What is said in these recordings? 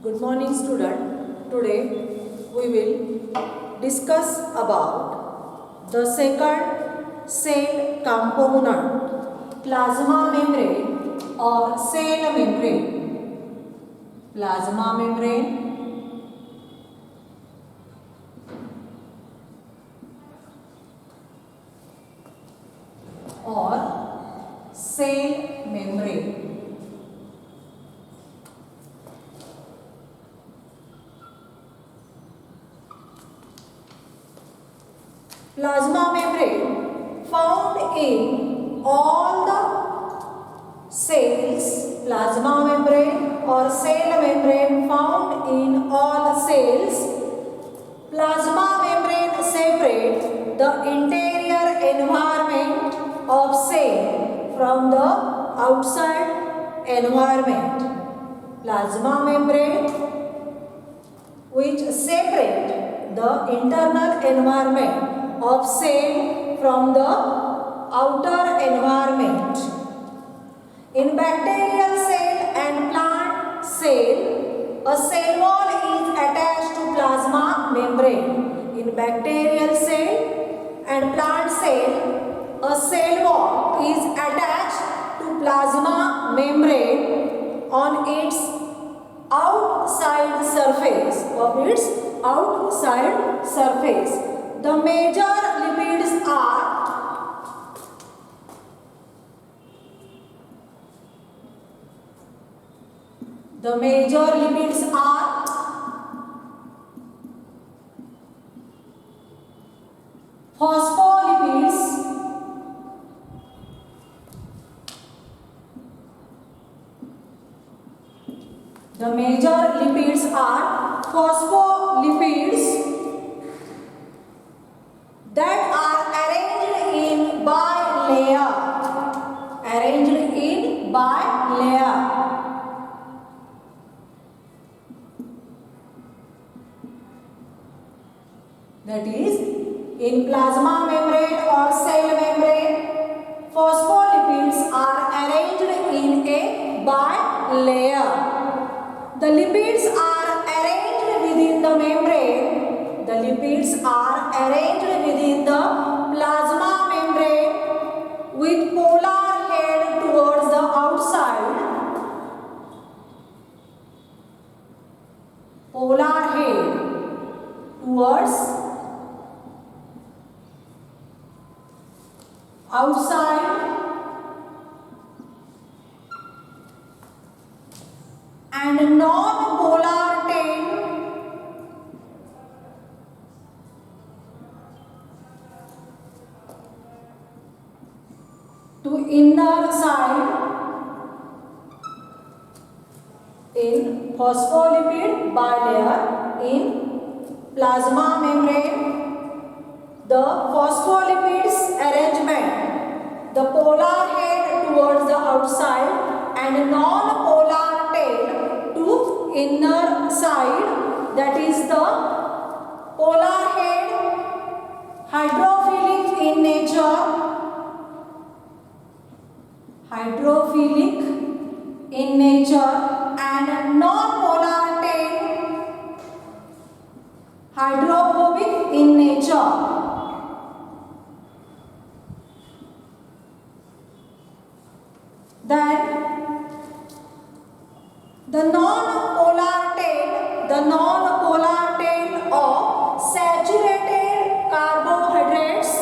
Good morning student. Today we will discuss about the second cell component, plasma membrane or cell membrane. Plasma membrane or cell membrane. Plasma membrane found in all the cells. Plasma membrane or cell membrane found in all cells. Plasma membrane separates the interior environment of cell from the outside environment. Plasma membrane which separate the internal environment of cell from the outer environment. In bacterial cell and plant cell, a cell wall is attached to plasma membrane. In bacterial cell and plant cell, a cell wall is attached to plasma membrane on its outside surface. The major lipids are phospholipids, that are arranged in bilayer. That is, in plasma membrane or cell membrane, phospholipids are arranged in a bilayer. The lipids are arranged within the membrane. The lipids are arranged within the plasma membrane with polar head towards the outside. Polar head towards outside and non-polar tail to inner side in phospholipid bilayer. In plasma membrane, the phospholipids arrangement, the polar head towards the outside and non-polar tail to inner side, that is the polar head hydrophilic in nature, and non-polar tail hydrophobic in nature. Then the non-polar tail of saturated carbohydrates,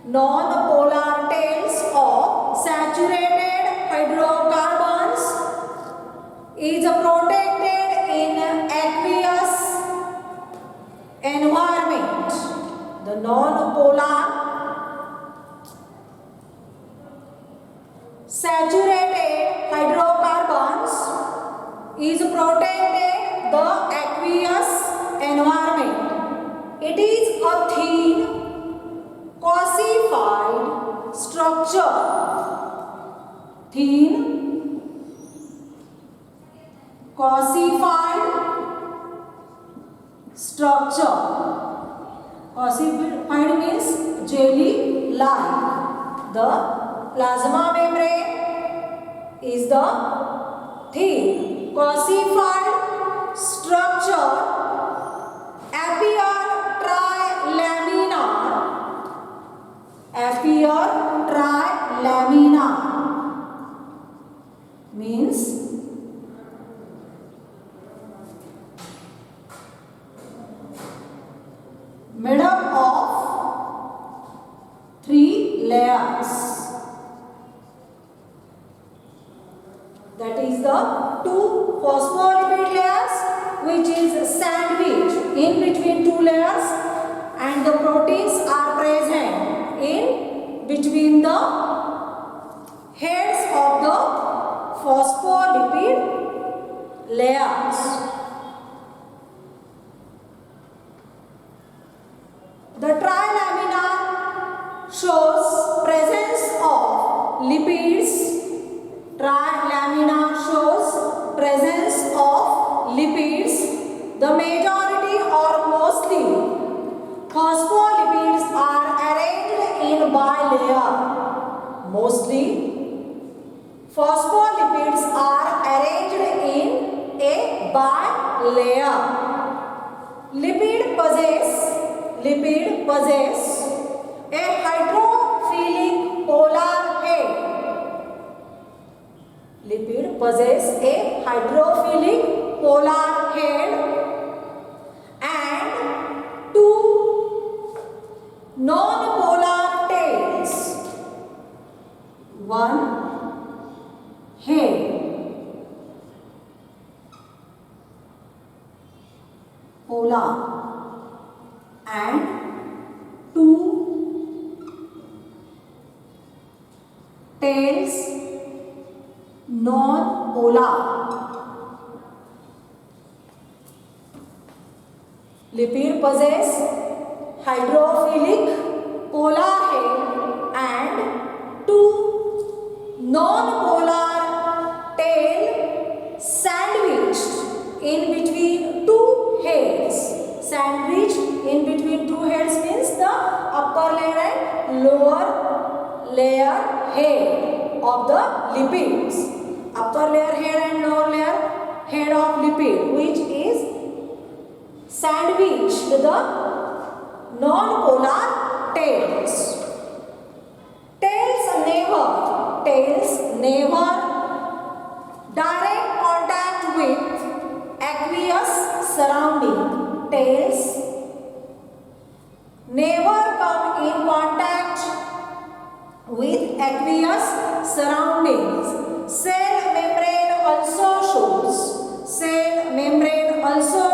non-polar tails of saturated hydrocarbons is protected in aqueous environment. The non-polar saturated hydrocarbons is protected the aqueous environment. It is a thin calcified structure. Calcified means jelly-like. The plasma membrane is the thin cosified structure appear trilaminar. Appear trilaminar means made up of 3 layers. That is the 2 phospholipid layers which is sandwiched in between 2 layers, and the proteins are present in between the heads of the phospholipid layers. The trilaminar shows presence of lipids. Trilaminar shows presence of lipids. The majority or mostly phospholipids are arranged in bilayer. Mostly phospholipids are arranged in a bilayer. Lipid possess a hydrophilic polar head. Lipid possess a hydrophilic polar head and 2 non-polar tails. 1 head. Polar and 2 tails non-polar. Lipid possess hydrophilic polar head and 2 non-polar tail sandwiched in between 2 heads. Sandwiched in between 2 heads means the upper layer and lower layer head of the lipids. Upper layer head and lower layer head of lipid which is sandwiched the non-polar tails. Tails never direct contact with aqueous surrounding. Tails never come in contact with aqueous surroundings. Cell membrane also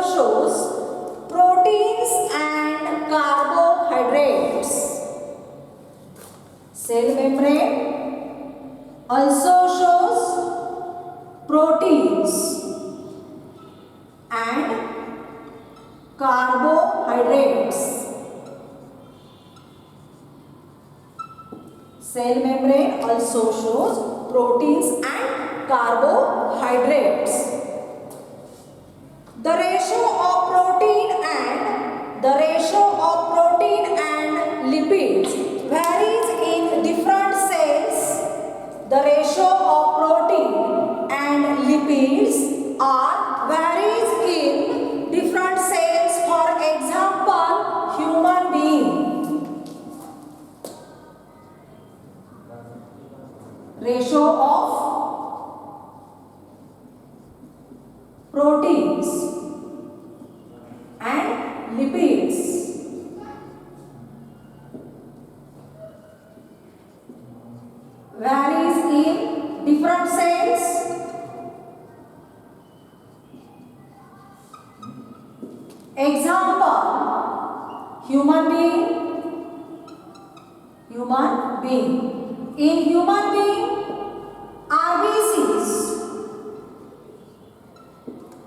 shows proteins and carbohydrates. Cell membrane also shows proteins and carbohydrates. Cell membrane also shows proteins and carbohydrates. The ratio of protein and lipids varies in different cells. The ratio of protein and lipids varies in different cells. For example, human being. Ratio of proteins and lipids varies in different cells. Example, human being. In human being, RBCs,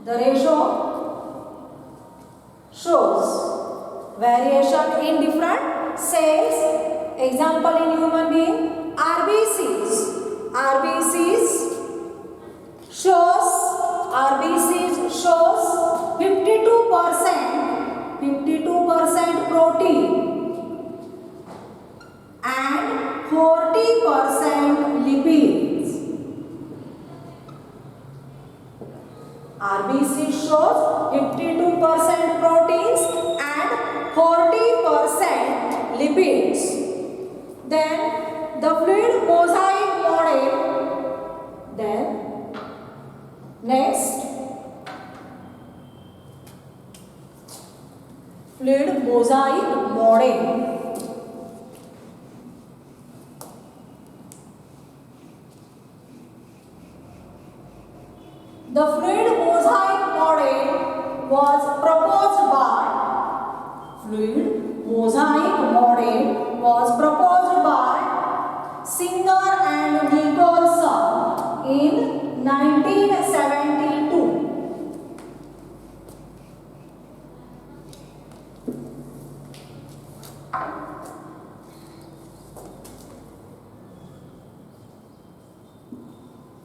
the ratio shows variation in different cells. Example, in human being, RBCs shows 52% protein and 40% lipids. RBC shows 52% proteins and 40% lipids. Then the fluid mosaic model. Then next, fluid mosaic model. The fluid mosaic model was proposed by Singer and Nicholson in 1972.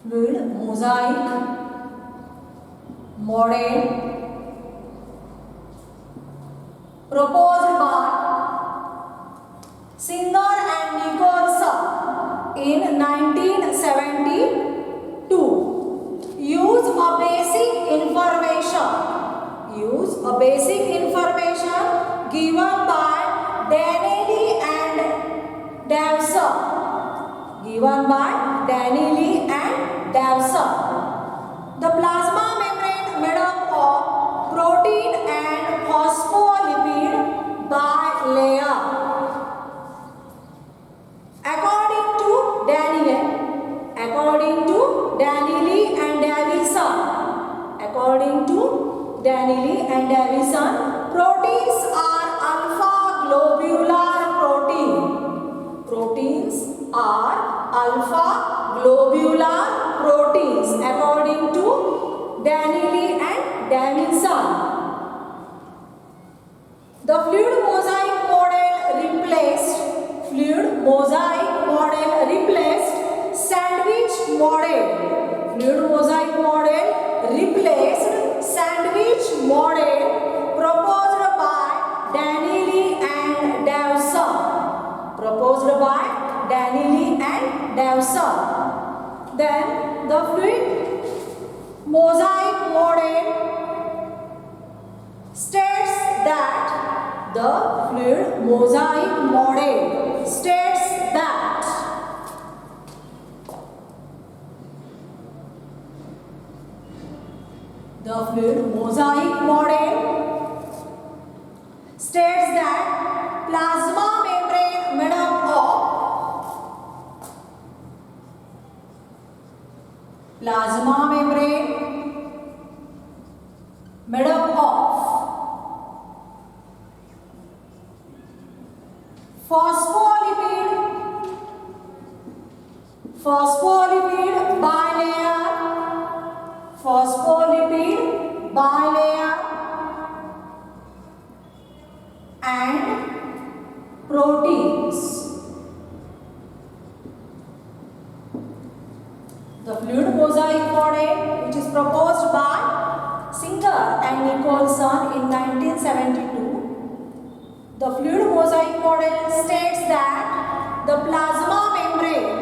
Fluid mosaic model proposed by Singer and Nicholson in 1972. Use a basic information given by Danelli and Davison. The plasma membrane made up of protein and phospholipid bilayer. According to Danelli and Davison, proteins are alpha globular protein. According to Danelli and Davison. The fluid mosaic model replaced sandwich model. Proposed by Danelli and Davison. Then the fluid mosaic model states that the fluid mosaic model states that plasma membrane made up of phospholipid bilayer and proteins. The fluid mosaic model, which is proposed by Singer and Nicholson in 1972, the fluid mosaic model states that the plasma membrane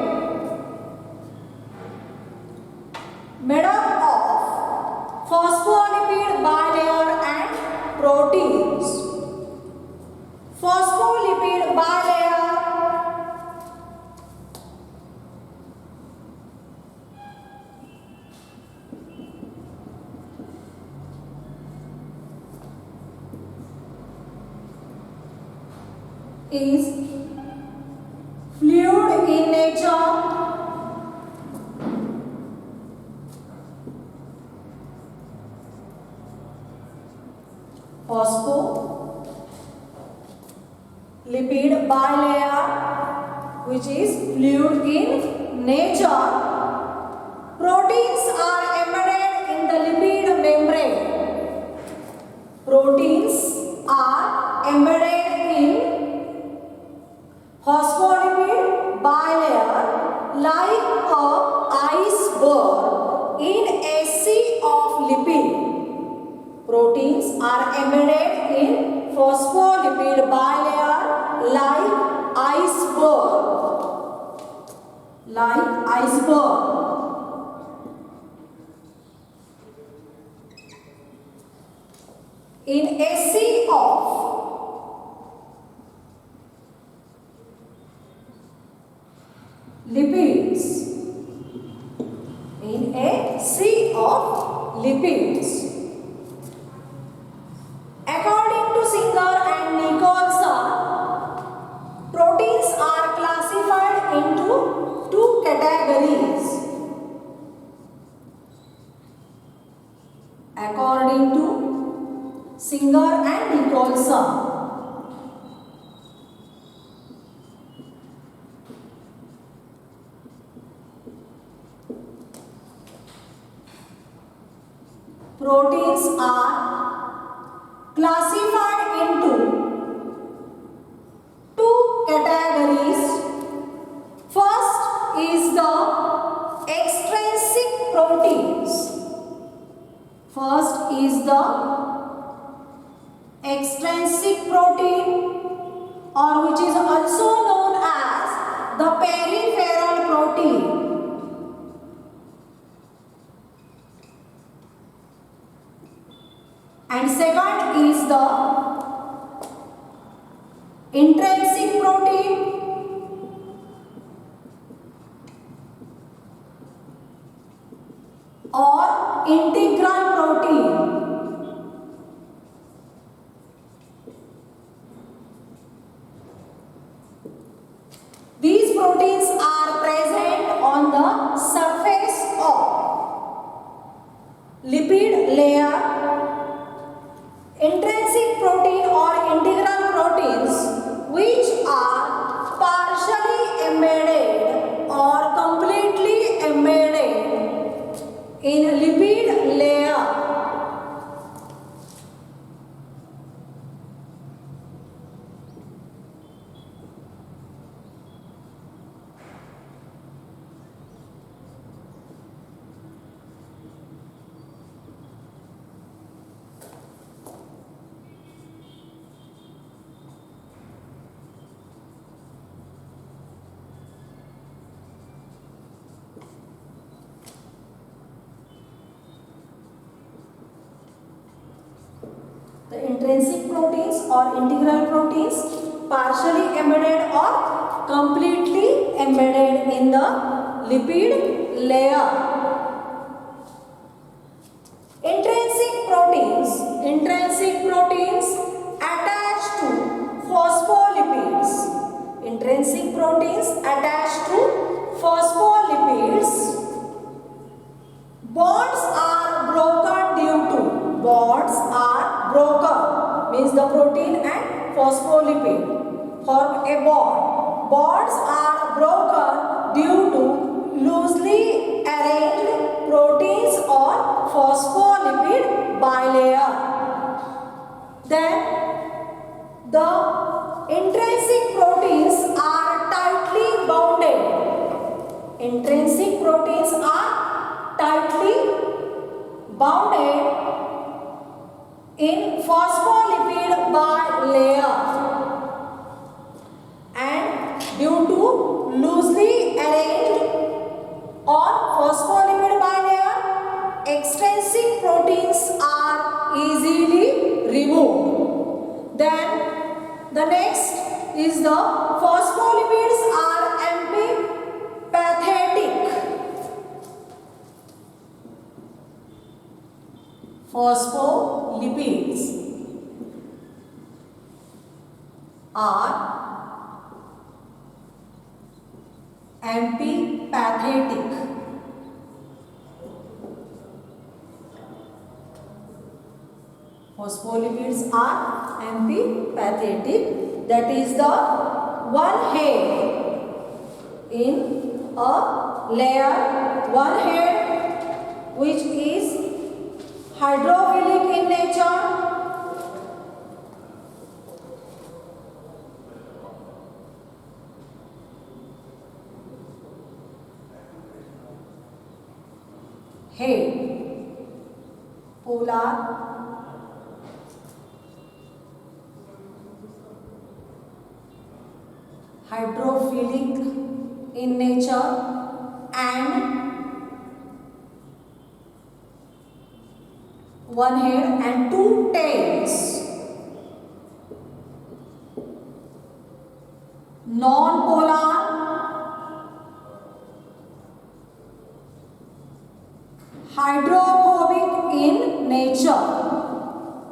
made up of phospholipid bilayer and proteins. Phospholipid bilayer is fluid in nature. Phospholipid bilayer, which is fluid in nature. Proteins are embedded in the lipid membrane. Phospholipid bilayer like an iceberg in a sea of lipid. Proteins are embedded in phospholipid bilayer like iceberg. in a sea of lipids. In a sea of lipids. According to Singer and Nicholson, proteins are classified into two categories. According to Singer and Nicholson, proteins are classified into two categories. First is the extrinsic proteins. First is the extrinsic protein, or which is also known as the peripheral protein. And second is the intrinsic protein, or integral protein. These proteins are present on the surface of lipid layer. Intrinsic protein or integral proteins, which are partially embedded or completely embedded in lipid layer. The intrinsic proteins or integral proteins, partially embedded or completely embedded in the lipid layer. Intrinsic proteins attach to phospholipids. Intrinsic proteins attach to phospholipids. Bonds are broken means the protein and phospholipid form a bond. Bonds are broken due to loosely arranged proteins or phospholipid bilayer. Then the intrinsic proteins are tightly bounded. Intrinsic proteins are tightly bounded in phospholipid bilayer, and due to loosely arranged on phospholipid bilayer, extrinsic proteins are easily removed. Then the next is the phospholipids are amphipathetic. Phospholipids are amphipathetic. Phospholipids are amphipathetic, that is the one head in a layer, one head which is hydrophilic in nature. Head, polar, hydrophilic in nature, and one head and two tails. Non-polar, hydrophobic in nature.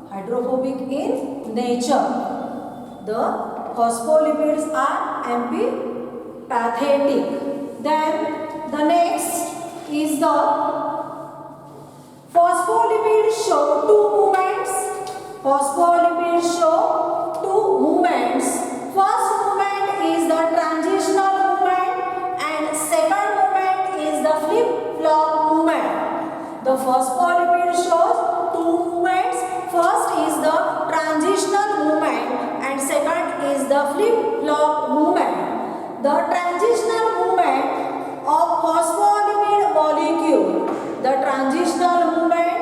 Hydrophobic in nature. The phospholipids are amphipathetic. Then the next is the phospholipids show two movements. Phospholipids show two movements. First movement is the transitional movement and second movement is the flip-flop movement. The phospholipid shows two movements. First is the transitional movement and second is the flip-flop movement. The transitional movement of phospholipid molecule. The transitional movement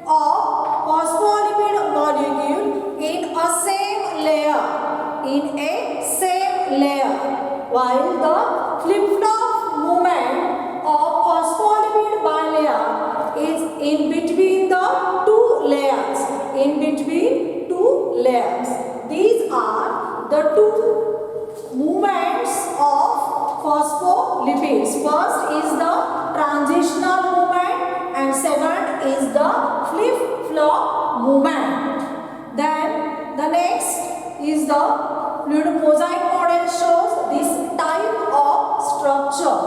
of phospholipid molecule in a same layer. In a same layer, while the flip-flop movement of phospholipid bilayer is in between the two layers. In between two layers. These are the two movements of phospholipids. First is the transitional movement and second is the flip-flop movement. Then the next is the fluid mosaic model shows this type of structure.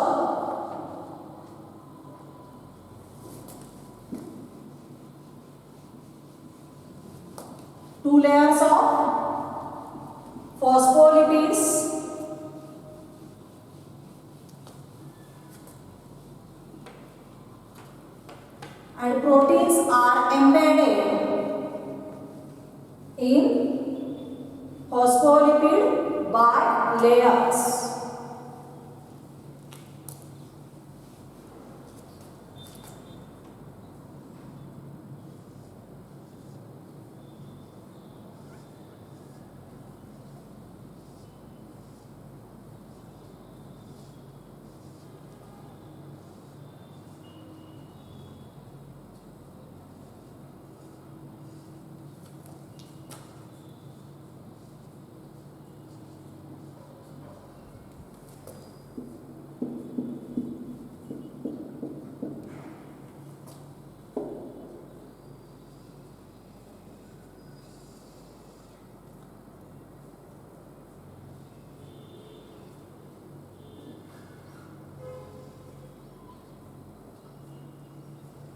Two layers of phospholipids and proteins are embedded in phospholipid bilayers.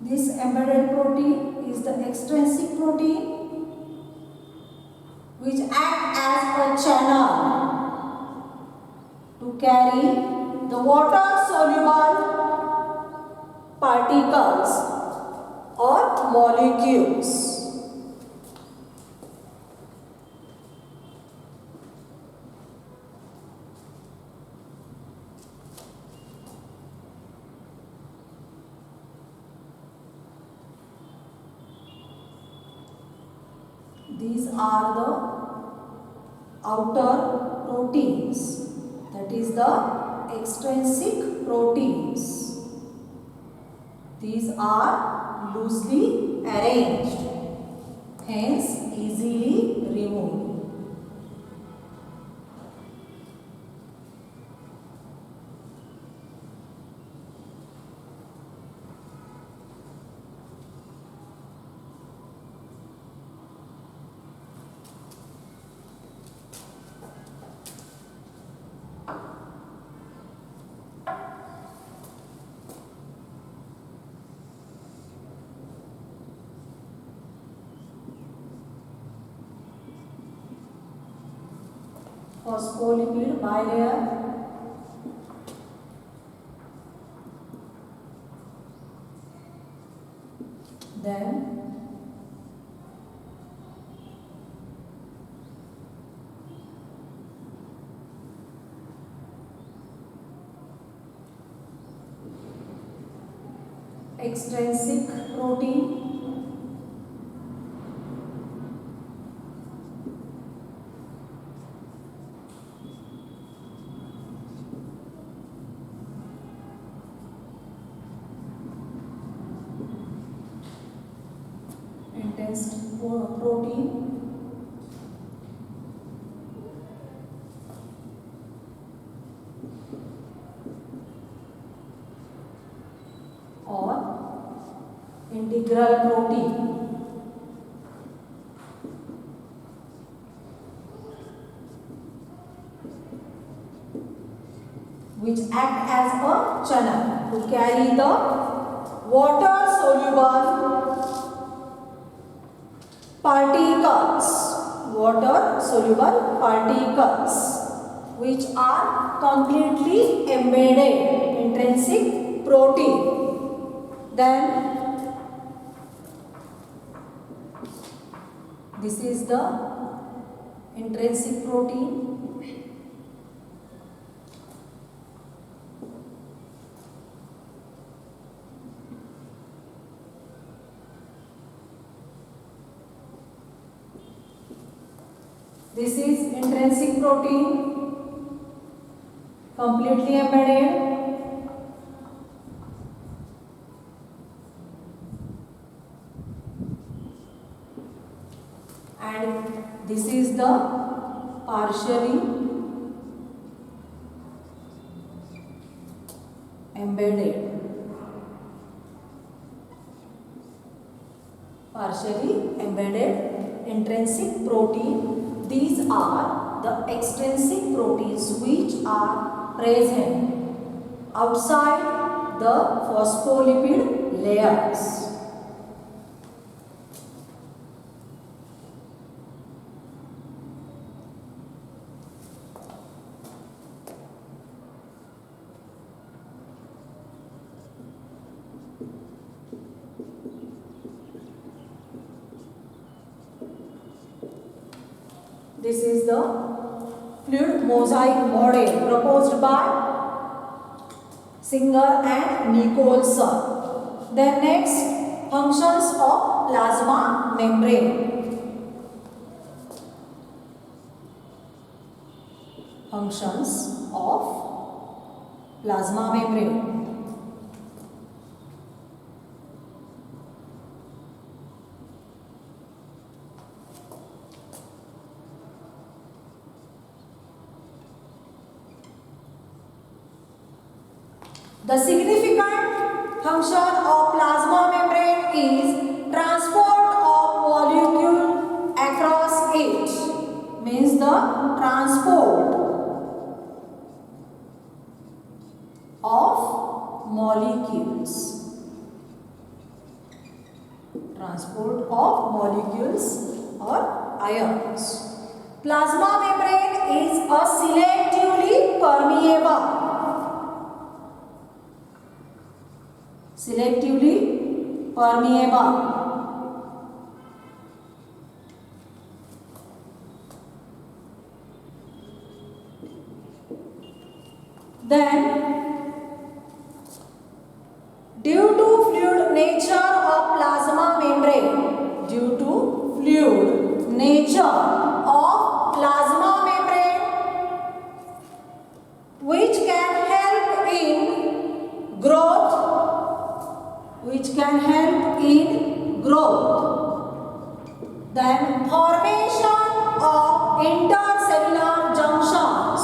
This embedded protein is the extrinsic protein which acts as a channel to carry the water-soluble particles or molecules. These are the outer proteins, that is the extrinsic proteins. These are loosely arranged, hence easily removed. Phospholipid bilayer, then extrinsic protein, intrinsic protein. Or integral protein, which act as a channel to carry the water soluble particles, which are completely embedded intrinsic protein. Then this is the intrinsic protein. This is intrinsic protein, completely embedded. And this is the partially embedded. Intrinsic protein. These are the extrinsic proteins which are present outside the phospholipid layers. This is the fluid mosaic model proposed by Singer and Nicholson. Then next, functions of plasma membrane. Functions of plasma membrane. The significant function of plasma membrane is transport of molecule across it. Means the transport of molecules. Transport of molecules or ions. Plasma membrane is a selectively permeable. Then, due to fluid nature of plasma membrane, which can help in growth, then formation of intercellular junctions,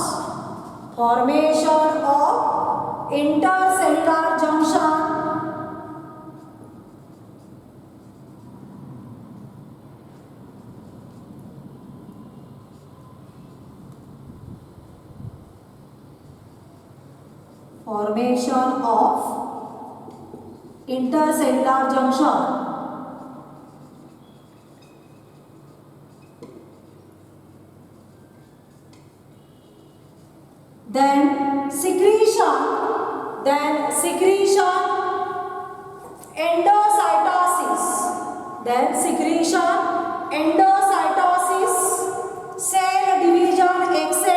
then secretion, endocytosis, cell division, etc.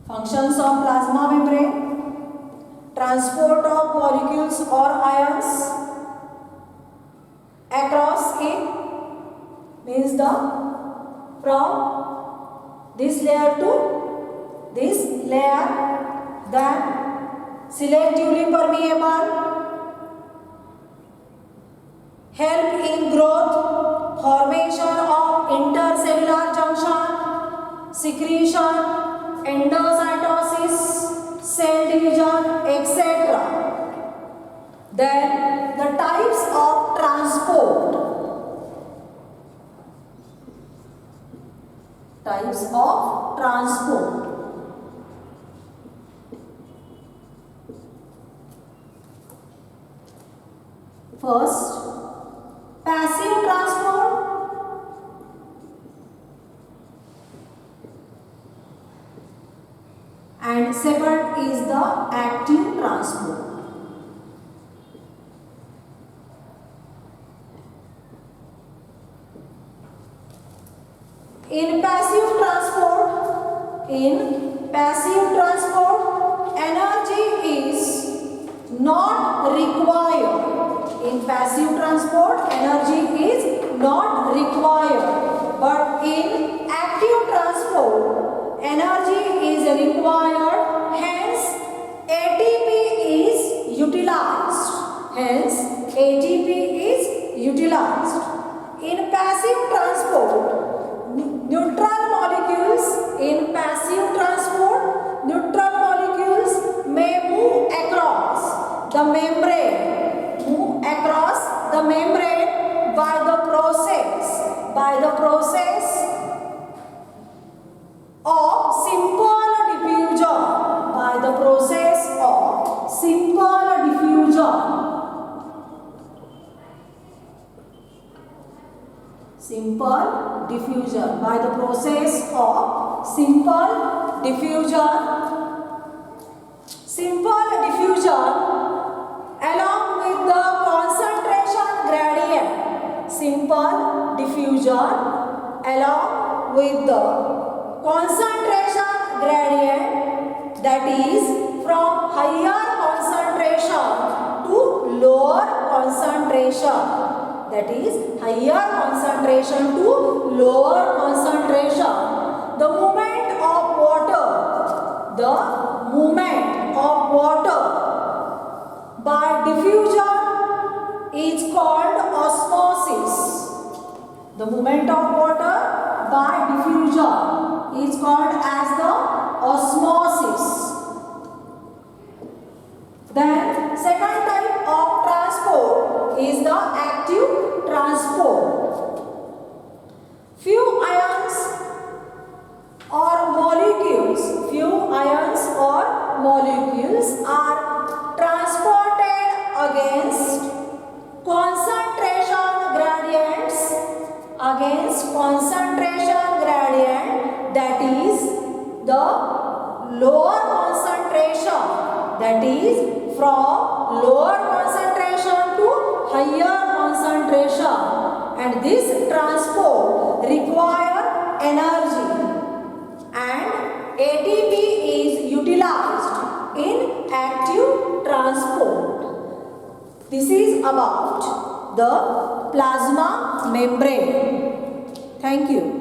Functions of plasma membrane: transport of molecules or ions, across it means the from this layer to this layer, then selectively permeable, help in growth, formation of intercellular junction, secretion, endocytosis, cell division, etc. Then the types of transport. Types of transport. First, passive transport. And second is the active transport. In passive transport, energy is not required. In passive transport, energy is not required. But in active transport, energy is required. Hence, ATP is utilized. In passive transport, neutral molecules may move across the membrane by the process of simple diffusion. By the process of simple diffusion. By the process of simple diffusion. Simple diffusion along with the concentration gradient. Simple diffusion along with the concentration gradient, that is from higher concentration to lower concentration. That is higher concentration to lower concentration. The movement of water by diffusion is called osmosis. The movement of water by diffusion is called as the osmosis. Then second type of transport is the active transport. Few ions or molecules are transported against concentration gradients, that is the lower concentration, that is from lower concentration to higher concentration, and this transport require energy, and ATP is utilized in active transport. This is about the plasma membrane. Thank you.